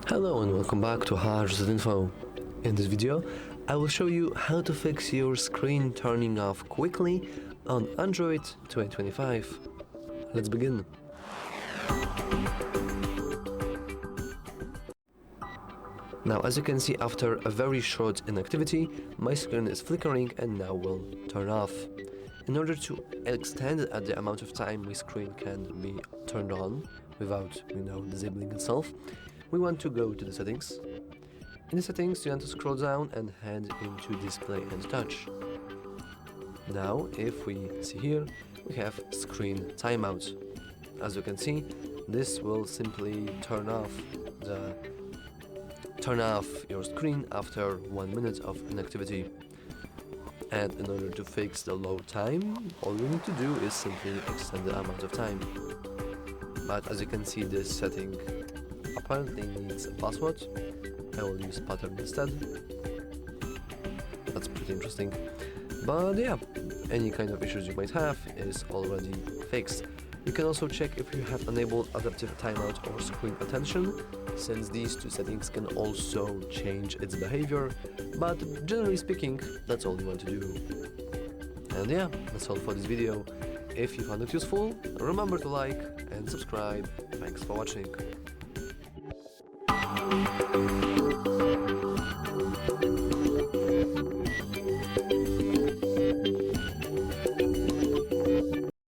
Hello and welcome back to HardReset.Info. In this video, I will show you how to fix your screen turning off quickly on Android 2025. Let's begin. Now, as you can see, after a very short inactivity, my screen is flickering and now will turn off. In order to extend the amount of time my screen can be turned on without, disabling itself, we want to go to the settings. In the settings, you want to scroll down and head into display and touch. Now, if we see here, we have screen timeout. As you can see, this will simply turn off your screen after 1 minute of inactivity. And in order to fix the low time, all we need to do is simply extend the amount of time. But as you can see, this setting apparently needs a password. I will use pattern instead. That's pretty interesting. But yeah, any kind of issues you might have is already fixed. You can also check if you have enabled adaptive timeout or screen attention, since these two settings can also change its behavior, but generally speaking, that's all you want to do. And yeah, that's all for this video. If you found it useful, remember to like and subscribe. Thanks for watching.